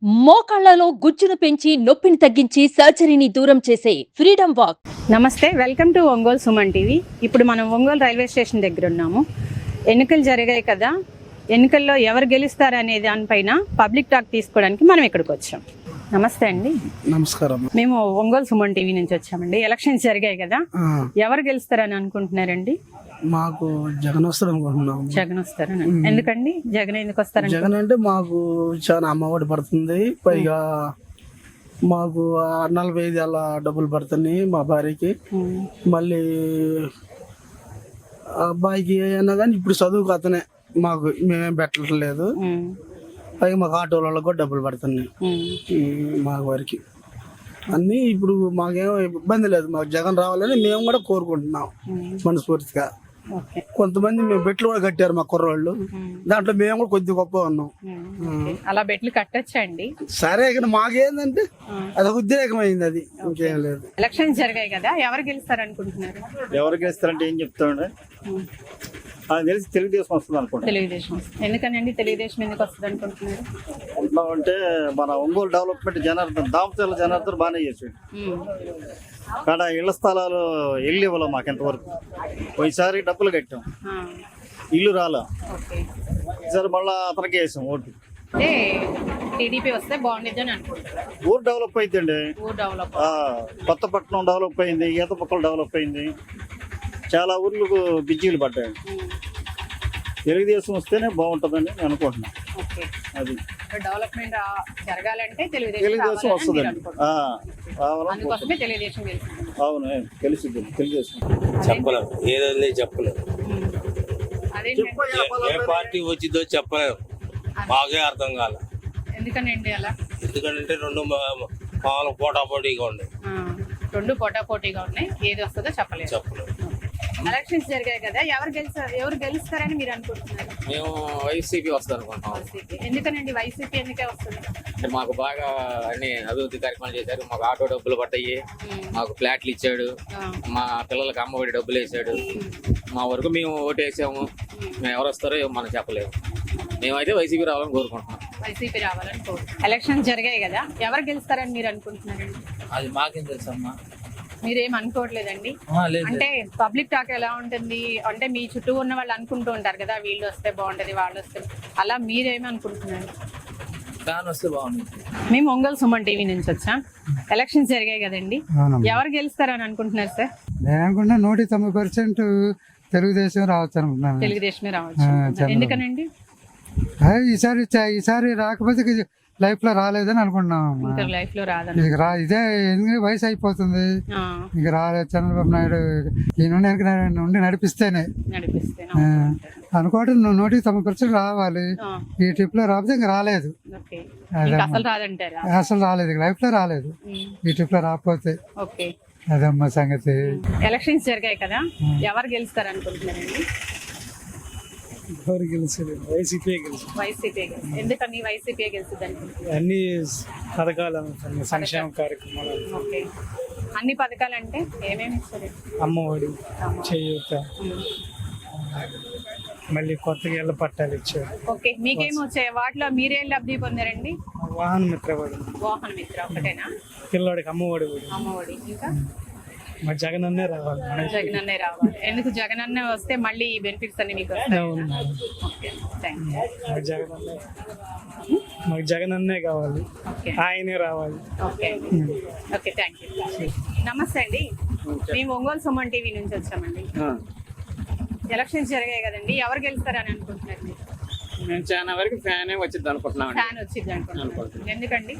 మోకాళ్లలో గుజ్జును పెంచి నొప్పిని తగ్గించి సర్జరీని దూరం చేసే ఫ్రీడమ్ వాక్. నమస్తే, welcome to Ongole Suman TV. ఇప్పుడు మనం ఒంగోలు రైల్వే స్టేషన్ దగ్గర ఉన్నాము. ఎన్నికలు జరిగాయి కదా, ఎన్నికల్లో ఎవరు గెలుస్తారు అనే దానిపైన పబ్లిక్ టాక్ తీసుకోవడానికి మనం ఇక్కడికి వచ్చాం. నమస్తే అండి. నమస్కారం. మేము ఒంగోలు సుమన్ టీవీ నుంచి వచ్చామండి. ఎలక్షన్స్ జరిగాయి కదా, ఎవరు గెలుస్తారని అనుకుంటున్నారండి? మాకు జగన్ వస్తారు అనుకుంటున్నాం. జగన్ వస్తారని. ఎందుకండి జగన్ ఎందుకు వస్తారని? జగన్ అంటే మాకు చాలా అమ్మఒడి పడుతుంది, పైగా మాకు 45 ఏళ్ళ డబ్బులు పడుతున్నాయి మా భార్యకి. మళ్ళీ అబ్బాయికి అయినా కానీ ఇప్పుడు చదువుకు అతనే, మాకు మేమేం పెట్టట్లేదు. పైగా మాకు ఆటో వాళ్ళకి కూడా డబ్బులు పడుతున్నాయి మా వారికి. అన్నీ ఇప్పుడు మాకేం ఇబ్బంది లేదు. మాకు జగన్ రావాలని మేము కూడా కోరుకుంటున్నాం మనస్ఫూర్తిగా. కొంతమంది మేము బెట్లు కూడా కట్టారు మా కుర్రోళ్ళు, దాంట్లో మేము కూడా కొద్ది గొప్ప ఉన్నాం. అలా బెట్లు కట్టొచ్చండి. సరే, ఇక్కడ మాకేందంటే అది ఉద్రేకమైంది, అది ఇంకేం లేదు. ఎలక్షన్స్ జరిగాయి కదా, ఎవరు గెలుస్తారు అనుకుంటున్నారు? ఎవరు గెలుస్తారంటే ఏం చెప్తామండి, అది తెలిసి తెలుగుదేశం వస్తుంది అనుకుంటున్నాను. తెలుగుదేశం. ఎందుకనండి తెలుగుదేశం ఎందుకు వస్తుంది అనుకుంటున్నారు? ఎట్లా అంటే మన ఒంగోలు డెవలప్మెంట్ జనార్దన్ దామచర్ల జనార్దన్ బాగానే చేసాడు. కాడ ఇళ్ల స్థలాలు ఇల్లు ఇవ్వలేం మాకు ఎంతవరకు. పోయినసారి డబ్బులు కట్టాం, ఇల్లు రాలా. ఈసారి మళ్ళీ అతనికి వేసాం ఓటు. అంటే టీడీపీ వస్తే బాగుండేది అని అనుకుంటున్నారు. ఊరు డెవలప్ అయిందండి. కొత్తపట్నం డెవలప్ అయింది, ఈతపక్కలు డెవలప్ అయింది, చాలా ఊర్లకు బిజ్జీలు పడ్డాయి. తెలుగుదేశం వస్తేనే బాగుంటుందని నేను అనుకుంటున్నాను. అది డెవలప్మెంట్ జరగాలంటే తెలుగుదేశం వస్తుంది. అవును, తెలుస్తుంది తెలుగుదేశం. చెప్పలేము, ఏదో చెప్పలేము. ఏ పార్టీ వచ్చిందో చెప్పలేము, మాకే అర్థం కాలే. ఎందుకనండి అలా? ఎందుకంటే రెండు మామూలు పోటాపోటీగా ఉన్నాయి. రెండు పోటాపోటీగా ఉన్నాయి, ఏది వస్తుందో చెప్పలేము. ఎలక్షన్స్ జరిగాయి కదా, ఎవరు గెలుస్తారని మీరు అనుకుంటున్నారు? మేము వైసీపీ వస్తుంది అనుకుంటాం. ఎందుకనండి వైసీపీ ఎందుకే వస్తుంది? అంటే మాకు బాగా అన్ని అభివృద్ధి కార్యక్రమాలు చేశారు. మాకు ఆటో డబ్బులు పడ్డాయి, మాకు ఫ్లాట్లు ఇచ్చాడు, మా పిల్లలకి అమ్మఒడి డబ్బులు వేసాడు. మా వరకు మేము ఓటు వేసాము. మేము ఎవరు వస్తారో మనం చెప్పలేము. మేమైతే వైసీపీ రావాలని కోరుకుంటున్నాం. వైసీపీ రావాలని ఎలక్షన్స్ జరిగాయి కదా, ఎవరు గెలుస్తారని మీరు అనుకుంటున్నారండి? అది మాకేం తెలుసమ్మా. మీరేం అనుకోవట్లేదండి? అంటే పబ్లిక్ టాక్ ఎలా ఉంటుంది అంటే మీ చుట్టూ ఉన్న వాళ్ళు అనుకుంటూ ఉంటారు కదా, వీళ్ళు వస్తే బాగుంటది, వాళ్ళు వస్తే, అలా మీరేమి అనుకుంటున్నారు? ఫ్యాన్ వస్తే బాగుంది. మేము ఒంగోలు సుమన్ టీవీ నుంచి వచ్చాం. ఎలక్షన్స్ జరిగాయి కదండి, ఎవరు గెలుస్తారని అనుకుంటున్నారు సార్? నేను అనుకుంటున్నా 190% తెలుగుదేశం రావచ్చు అనుకుంటున్నాను. తెలుగుదేశమే రావచ్చు. ఎందుకనండి? ఈసారి రాకపోతే లైఫ్ లో రాలేదని అనుకుంటున్నాం. లైఫ్ లో రాదని ఇదే ఎందుకంటే వయసు అయిపోతుంది, ఇక రాలేదు. చంద్రబాబు నాయుడు ఈ నుండి నడిపిస్తేనే అనుకోవటం 190% రావాలి. ఈ ట్రిప్ లో రాకపోతే ఇంకా రాలేదు, అసలు రాలేదు, లైఫ్ లో రాలేదు. ఈ ట్రిప్ లో రాకపోతే అదమ్మా సంగతి. ఎలక్షన్స్ జరిగాయి కదా, ఎవరు గెలుస్తారు అనుకుంటున్నారండి? వైసీపీ ఎందుకని వైసీపీ గెలుస్తుంది అనుకుంటున్నారు? అన్ని పథకాలు, సంక్షేమ కార్యక్రమాలు, అన్ని పథకాలు అంటే ఏమేమి ఇస్తారు? అమ్మఒడి, చేయూత, మళ్ళీ కొత్తగా ఇళ్ళ పట్టాలు ఇచ్చారు. ఓకే, మీకేమో వచ్చాయి? వాటిలో మీరేం లబ్ధి పొందారండి? వాహన మిత్ర ఒకటేనా? పిల్లవాడికి అమ్మఒడి, ఇంకా మా జగన్ అన్నే రావాలి. ఎందుకు జగన్ అన్న వస్తే మళ్ళీ ఈ బెనిఫిట్స్ అన్ని మీకు మాకు జగన్ అన్నే కావాలి, ఆయనే రావాలి. Okay, thank you. నమస్తే అండి, మేము ఒంగోలు సుమన్ టీవీ నుంచి వచ్చామండి. ఎలక్షన్స్ జరిగాయి కదండి, ఎవరు గెలుస్తారని అనుకుంటున్నారు? మేము చాలా వరకు ఫ్యానే వచ్చింది అనుకుంటున్నాం. ఫ్యాన్ వచ్చింది అనుకుంటున్నాం. ఎందుకండి?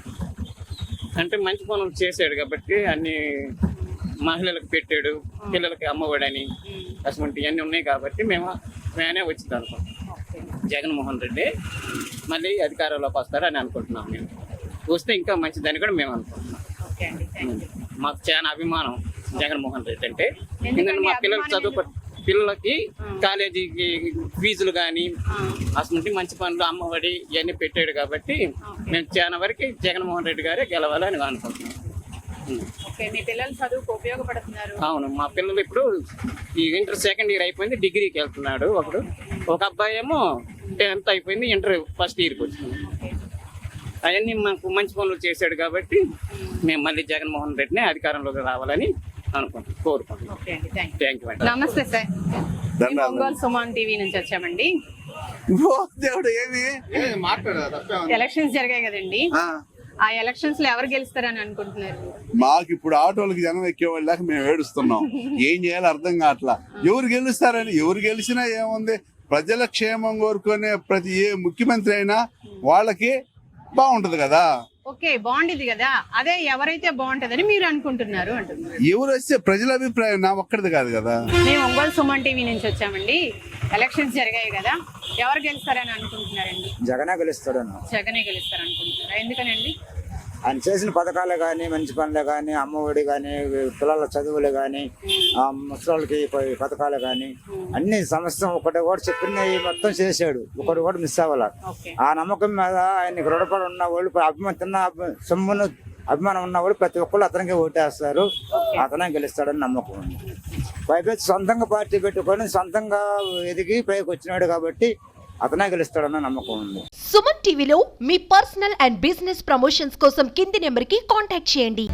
అంటే మంచి పనులు చేసాడు కాబట్టి, అన్ని మహిళలకు పెట్టాడు, పిల్లలకి అమ్మఒడని అటువంటి ఇవన్నీ ఉన్నాయి కాబట్టి మేము ఫ్యానే వచ్చింది అనుకుంటున్నాం. జగన్మోహన్ రెడ్డి మళ్ళీ అధికారంలోకి వస్తారని అనుకుంటున్నాం. మేము వస్తే ఇంకా మంచిదని కూడా మేము అనుకుంటున్నాం. మాకు చాలా అభిమానం జగన్మోహన్ రెడ్డి అంటే. ఎందుకంటే మా పిల్లలకి కాలేజీకి ఫీజులు కానీ అసలు మంచి పనులు, అమ్మఒడి ఇవన్నీ పెట్టాడు కాబట్టి మేము చాలా వరకు జగన్మోహన్ రెడ్డి గారే గెలవాలని అనుకుంటున్నాం. మీ పిల్లలు చదువుకు ఉపయోగపడుతున్నారు? అవును, మా పిల్లలు ఇప్పుడు ఈ ఇంటర్ సెకండ్ ఇయర్ అయిపోయింది, డిగ్రీకి వెళ్తున్నాడు. ఒక అబ్బాయి ఏమో 10th అయిపోయింది, ఇంటర్ ఫస్ట్ ఇయర్కి వచ్చింది. అవన్నీ మాకు మంచి పనులు చేశాడు కాబట్టి మేము మళ్ళీ జగన్మోహన్ రెడ్డిని అధికారంలోకి రావాలని కోరుకుంటున్నాం. ఓకే అండి, థ్యాంక్ థ్యాంక్ యూ అండి. యూ. నమస్తే సార్, మేము ఒంగోలు సుమన్ టీవీ నుంచి వచ్చామండి. దేవుడు ఏమి ఎలక్షన్స్ జరిగాయి కదండి, ఆ ఎలక్షన్స్ లో ఎవరు గెలుస్తారని అనుకుంటున్నారు? మాకు ఇప్పుడు ఆటోలకి జనం ఎక్కేవాళ్ళు లేక మేము ఏడుస్తున్నాం. ఏం చేయాలో అర్థం కావట్లా. ఎవరు గెలుస్తారని, ఎవరు గెలిచినా ఏముంది, ప్రజల క్షేమం కోరుకునే ప్రతి ఏ ముఖ్యమంత్రి అయినా వాళ్ళకి బాగుంటది కదా. ఓకే, బాగుండేది కదా, అదే ఎవరైతే బాగుంటదని మీరు అనుకుంటున్నారు అంటున్నారు. ఎవరు వస్తే ప్రజల అభిప్రాయం నా ఒక్కడిది కాదు కదా. మేము ఒంగోలు సుమన్ టీవీ నుంచి వచ్చామండి. ఎలక్షన్స్ జరిగాయి కదా, ఎవరు గెలుస్తారని అనుకుంటున్నారండి? జగనే గెలుస్తాడన్న. జగనే గెలుస్తారనుకుంటున్నారా? ఎందుకనండి? ఆయన చేసిన పథకాలే కానీ, మంచి పనులే కానీ, అమ్మఒడి కానీ, పిల్లల చదువులు కానీ, ముసలికి పథకాలు కానీ, అన్ని సమస్య ఒకటి కూడా చెప్పినవి మొత్తం చేశాడు, ఒకటి కూడా మిస్ అవ్వాలి. ఆ నమ్మకం మీద ఆయనకి రుణపడి ఉన్న వాళ్ళు, అభిమానం ఉన్న వాళ్ళు ప్రతి ఒక్కళ్ళు అతనికి ఓటేస్తారు. అతనే గెలుస్తాడని నమ్మకం ఉంది. పైపైతే సొంతంగా పార్టీ పెట్టుకొని సొంతంగా ఎదిగి పైకి వచ్చినాడు కాబట్టి అతనే గెలుస్తాడన్న నమ్మకం ఉంది. సుమన్ టీవీలో మీ పర్సనల్ అండ్ బిజినెస్ ప్రమోషన్స్ కోసం కింది నెంబర్కి కాంటాక్ట్ చేయండి.